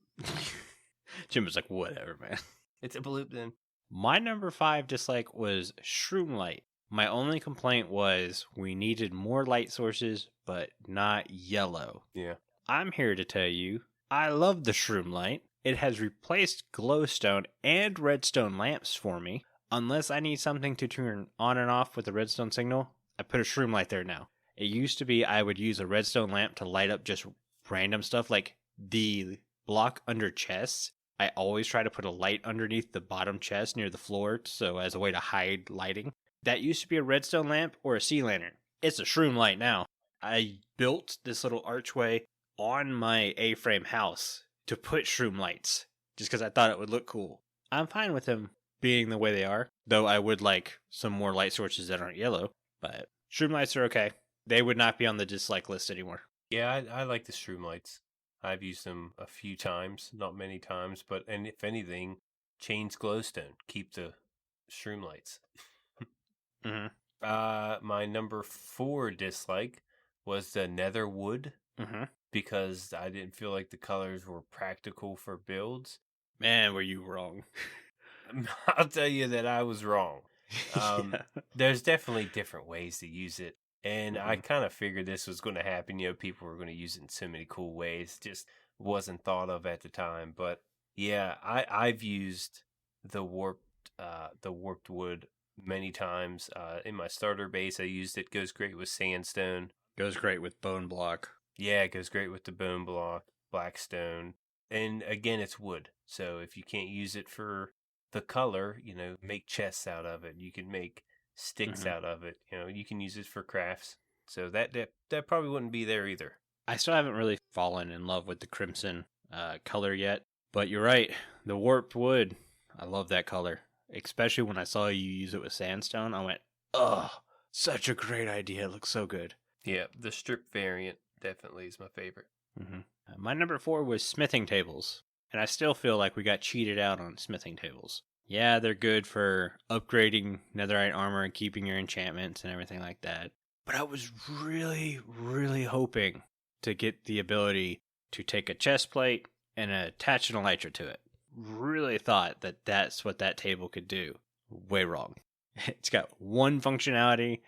Jim was like, whatever, man. It's a bloop then. My number 5 dislike was shroom light. My only complaint was we needed more light sources, but not yellow. Yeah. I'm here to tell you, I love the shroom light. It has replaced glowstone and redstone lamps for me. Unless I need something to turn on and off with the redstone signal, I put a shroom light there now. It used to be I would use a redstone lamp to light up just random stuff, like the block under chests. I always try to put a light underneath the bottom chest near the floor, so as a way to hide lighting. That used to be a redstone lamp or a sea lantern. It's a shroom light now. I built this little archway on my A-frame house to put shroom lights, just because I thought it would look cool. I'm fine with them being the way they are, though I would like some more light sources that aren't yellow, but shroom lights are okay. They would not be on the dislike list anymore. Yeah, I like the shroom lights. I've used them a few times, not many times, and if anything, change glowstone. Keep the shroom lights. Mm-hmm. My number 4 dislike was the nether wood, because I didn't feel like the colors were practical for builds. Man, were you wrong. I'll tell you that I was wrong. Yeah. There's definitely different ways to use it. And I kind of figured this was going to happen. You know, people were going to use it in so many cool ways. Just wasn't thought of at the time. But yeah, I've used the warped wood many times. In my starter base, I used it. Goes great with sandstone. Goes great with bone block. Yeah, it goes great with the bone block, blackstone. And again, it's wood. So if you can't use it for the color, you know, make chests out of it. You can make sticks out of it. You know, you can use it for crafts. So that probably wouldn't be there either. I still haven't really fallen in love with the crimson color yet, but you're right. The warped wood, I love that color. Especially when I saw you use it with sandstone, I went, oh, such a great idea. It looks so good. Yeah, the strip variant definitely is my favorite. My number 4 was smithing tables, and I still feel like we got cheated out on smithing tables. Yeah, they're good for upgrading netherite armor and keeping your enchantments and everything like that. But I was really, really hoping to get the ability to take a chest plate and attach an elytra to it. Really thought that that's what that table could do. Way wrong. It's got one functionality,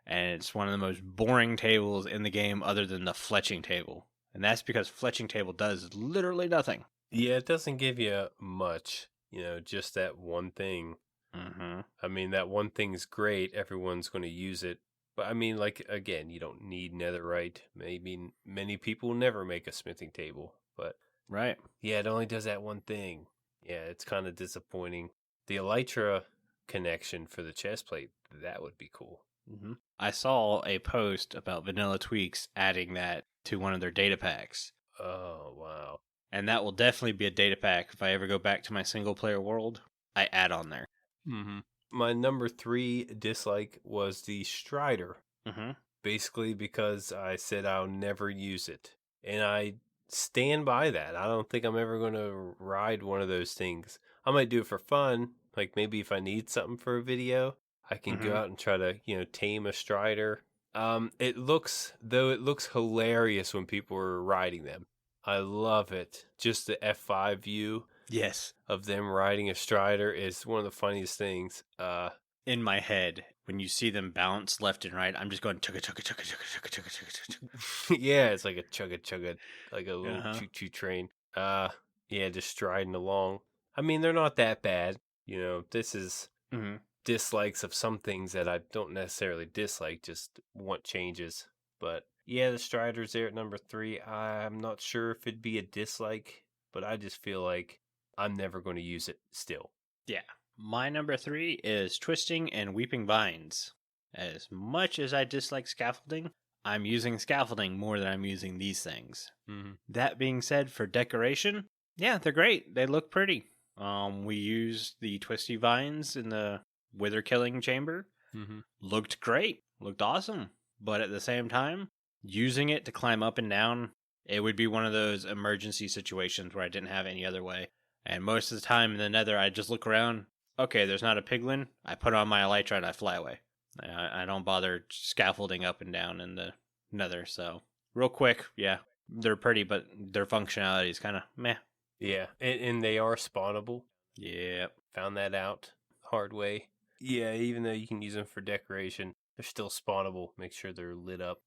and it's one of the most boring tables in the game other than the fletching table. And that's because fletching table does literally nothing. Yeah, it doesn't give you much, you know, just that one thing. I mean, that one thing's great. Everyone's going to use it. But I mean, like, again, you don't need netherite. Maybe many people never make a smithing table. But right. Yeah, it only does that one thing. Yeah, it's kind of disappointing. The elytra connection for the chest plate, that would be cool. I saw a post about Vanilla Tweaks adding that to one of their data packs. Oh, wow. And that will definitely be a data pack. If I ever go back to my single player world, I add on there. My number 3 dislike was the Strider. Basically because I said I'll never use it. And I stand by that. I don't think I'm ever going to ride one of those things. I might do it for fun. Like maybe if I need something for a video, I can go out and try to, you know, tame a Strider. It looks hilarious when people are riding them. I love it. Just the F5 view. Yes. Of them riding a Strider is one of the funniest things. In my head, when you see them bounce left and right, I'm just going chugga chugga chugga chugga chugga chugga chugga chugga. Yeah, it's like a chugga chugga, like a little choo-choo train. Yeah, just striding along. I mean, they're not that bad. You know, this is dislikes of some things that I don't necessarily dislike, just want changes. But yeah, the Strider's there at number 3. I'm not sure if it'd be a dislike, but I just feel like I'm never going to use it still. Yeah. My number 3 is twisting and weeping vines. As much as I dislike scaffolding, I'm using scaffolding more than I'm using these things. That being said, for decoration, yeah, they're great. They look pretty. We used the twisty vines in the wither killing chamber. Looked great. Looked awesome. But at the same time, using it to climb up and down, it would be one of those emergency situations where I didn't have any other way. And most of the time in the nether, I just look around. Okay, there's not a piglin. I put on my elytra and I fly away. I don't bother scaffolding up and down in the nether. So real quick, yeah, they're pretty, but their functionality is kind of meh. Yeah, and they are spawnable. Yep. Found that out hard way. Yeah, even though you can use them for decoration, they're still spawnable. Make sure they're lit up.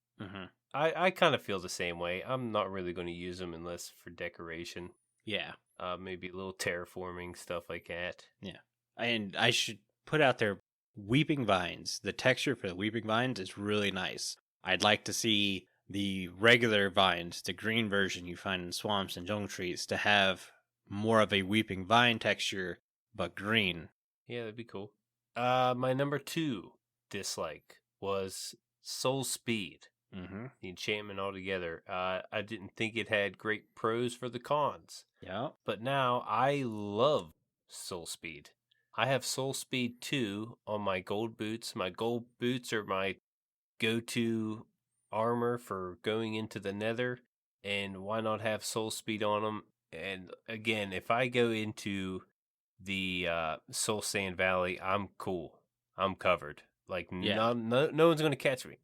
I kind of feel the same way. I'm not really going to use them unless for decoration. Yeah. Maybe a little terraforming, stuff like that. Yeah. And I should put out there, Weeping Vines. The texture for the Weeping Vines is really nice. I'd like to see the regular vines, the green version you find in swamps and jungle trees, to have more of a Weeping Vine texture, but green. Yeah, that'd be cool. My number 2 dislike was Soul Speed. Mm-hmm. The enchantment altogether. I didn't think it had great pros for the cons. Yeah. But now I love Soul Speed. I have Soul Speed 2 on my gold boots. My gold boots are my go-to armor for going into the nether. And why not have Soul Speed on them? And again, if I go into the Soul Sand Valley, I'm cool. I'm covered. Like, Yeah. no one's going to catch me.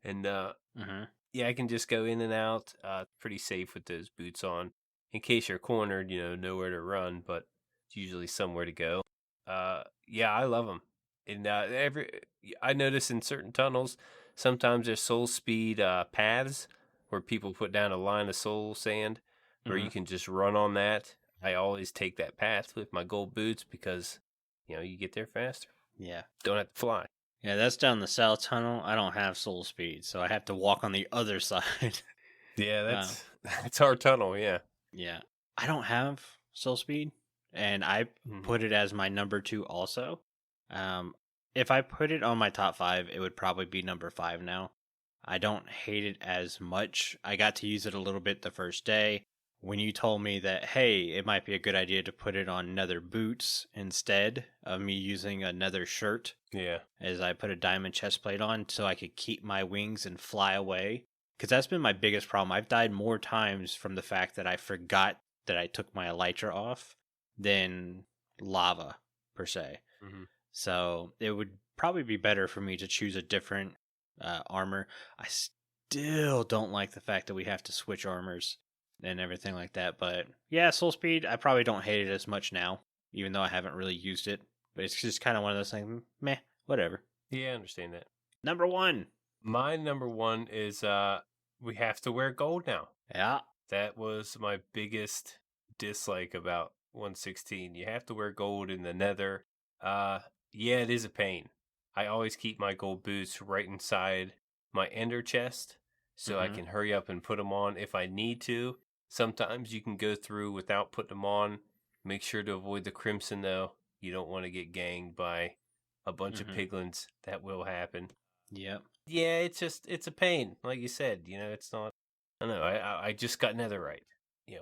And Mm-hmm. yeah, I can just go in and out. Pretty safe with those boots on. In case you're cornered, nowhere to run, but it's usually somewhere to go. Yeah, I love them. And I notice in certain tunnels, sometimes there's soul speed paths where people put down a line of soul sand where you can just run on that. I always take that path with my gold boots because, you get there faster. Yeah. Don't have to fly. Yeah, that's down the south tunnel. I don't have soul speed, so I have to walk on the other side. Yeah, that's our tunnel, yeah. Yeah. I don't have soul speed, and I put it as my number 2 also. If I put it on my top 5, it would probably be number 5 now. I don't hate it as much. I got to use it a little bit the first day. When you told me that, hey, it might be a good idea to put it on nether boots instead of me using a nether shirt. Yeah. As I put a diamond chest plate on so I could keep my wings and fly away. Because that's been my biggest problem. I've died more times from the fact that I forgot that I took my elytra off than lava, per se. Mm-hmm. So it would probably be better for me to choose a different armor. I still don't like the fact that we have to switch armors and everything like that. But yeah, soul speed, I probably don't hate it as much now, even though I haven't really used it. But it's just kind of one of those things, meh, whatever. Yeah, I understand that. Number 1. My number 1 is we have to wear gold now. Yeah. That was my biggest dislike about 116. You have to wear gold in the nether. Yeah, it is a pain. I always keep my gold boots right inside my ender chest so I can hurry up and put them on if I need to. Sometimes you can go through without putting them on. Make sure to avoid the crimson, though. You don't want to get ganged by a bunch of piglins. That will happen. Yep. Yeah, it's a pain. Like you said, it's not. I don't know. I just got netherite.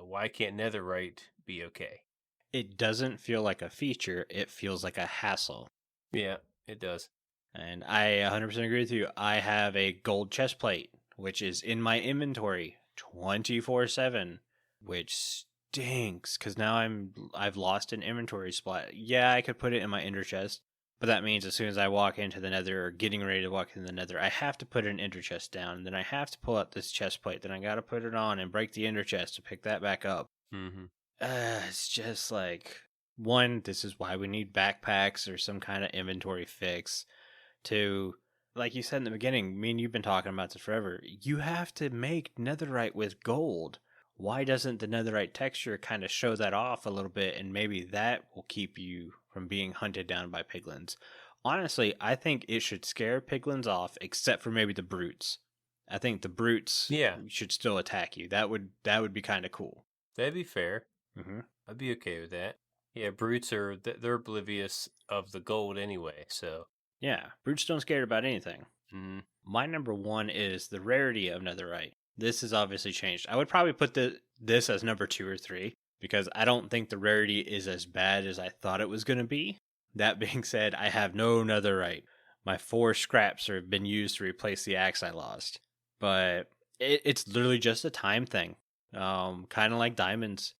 Why can't netherite be okay? It doesn't feel like a feature. It feels like a hassle. Yeah, it does. And I 100% agree with you. I have a gold chest plate, which is in my inventory 24/7, which stinks because now I've lost an inventory spot. Yeah, I could put it in my ender chest, but that means as soon as I walk into the nether or getting ready to walk into the nether, I have to put an ender chest down, and then I have to pull out this chest plate, then I got to put it on and break the ender chest to pick that back up. Mm-hmm. It's just like, 1, this is why we need backpacks or some kind of inventory fix. 2, like you said in the beginning, me and you've been talking about this forever, you have to make netherite with gold. Why doesn't the netherite texture kind of show that off a little bit, and maybe that will keep you from being hunted down by piglins? Honestly, I think it should scare piglins off, except for maybe the brutes. I think the brutes should still attack you. That would be kind of cool. That'd be fair. Mm-hmm. I'd be okay with that. Yeah, brutes they're oblivious of the gold anyway, so. Yeah, brutes don't scare about anything. Mm-hmm. My number 1 is the rarity of netherite. This has obviously changed. I would probably put this as number 2 or 3 because I don't think the rarity is as bad as I thought it was going to be. That being said, I have no netherite. My 4 scraps have been used to replace the axe I lost. But it's literally just a time thing. Kind of like diamonds.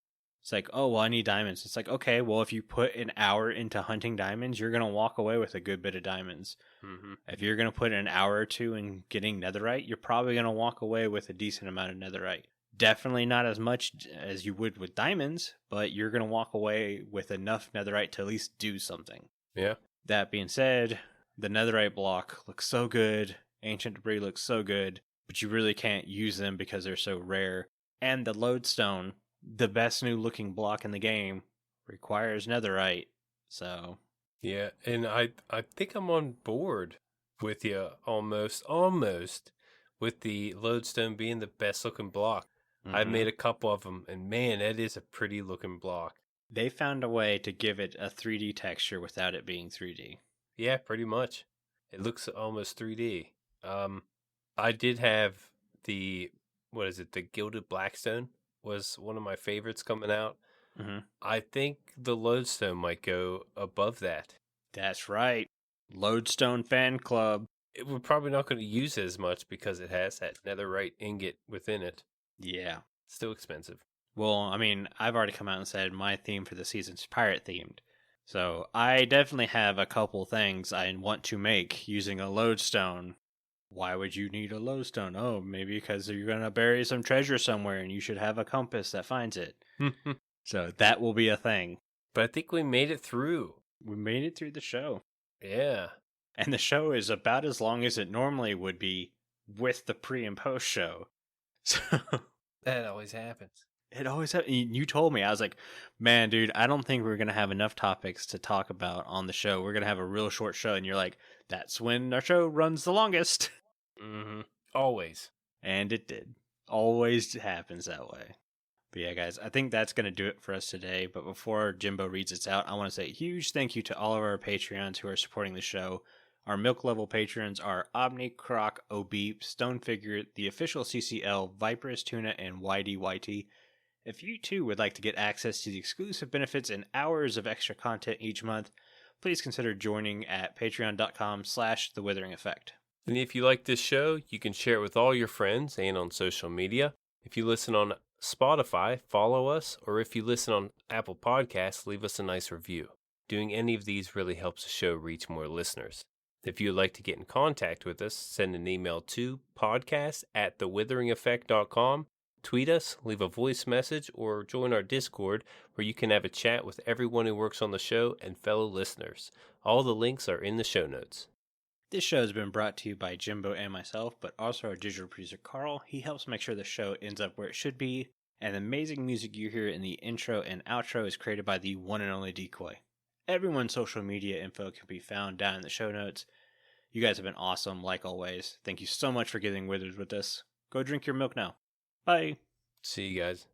It's like, oh, well, I need diamonds. It's like, okay, well, if you put an hour into hunting diamonds, you're going to walk away with a good bit of diamonds. Mm-hmm. If you're going to put an hour or 2 in getting netherite, you're probably going to walk away with a decent amount of netherite. Definitely not as much as you would with diamonds, but you're going to walk away with enough netherite to at least do something. Yeah. That being said, the netherite block looks so good. Ancient debris looks so good, but you really can't use them because they're so rare. And the lodestone, the best new looking block in the game, requires netherite. So Yeah, and I think I'm on board with you almost with the lodestone being the best looking block. I've made a couple of them, and man, that is a pretty looking block. They found a way to give it a 3D texture without it being 3D. Yeah, pretty much. It looks almost 3D. I did have the the Gilded Blackstone was one of my favorites coming out. I think the lodestone might go above that. That's right. Lodestone Fan Club. We're probably not going to use it as much because it has that netherite ingot within it. Yeah. Still expensive. Well, I mean, I've already come out and said my theme for the season's pirate themed. So I definitely have a couple things I want to make using a lodestone. Why would you need a lodestone? Oh, maybe because you're going to bury some treasure somewhere and you should have a compass that finds it. So that will be a thing. But I think we made it through. We made it through the show. Yeah. And the show is about as long as it normally would be with the pre and post show. So that always happens. It always happens. You told me. I was like, man, dude, I don't think we're going to have enough topics to talk about on the show. We're going to have a real short show. And you're like, that's when our show runs the longest. Always. And it did. Always happens that way. But yeah, guys, I think that's going to do it for us today. But before Jimbo reads it out, I want to say a huge thank you to all of our Patreons who are supporting the show. Our milk level patrons are Omni, Croc, Obeep, Stonefigure, the official CCL, Viperous Tuna, and YDYT. If you too would like to get access to the exclusive benefits and hours of extra content each month, please consider joining at patreon.com/The Withering Effect. And if you like this show, you can share it with all your friends and on social media. If you listen on Spotify, follow us, or if you listen on Apple Podcasts, leave us a nice review. Doing any of these really helps the show reach more listeners. If you would like to get in contact with us, send an email to podcast@thewitheringeffect.com, tweet us, leave a voice message, or join our Discord where you can have a chat with everyone who works on the show and fellow listeners. All the links are in the show notes. This show has been brought to you by Jimbo and myself, but also our digital producer Carl. He helps make sure the show ends up where it should be, and the amazing music you hear in the intro and outro is created by the one and only Decoy. Everyone's social media info can be found down in the show notes. You guys have been awesome, like always. Thank you so much for getting withered with us. Go drink your milk now. Bye. See you guys.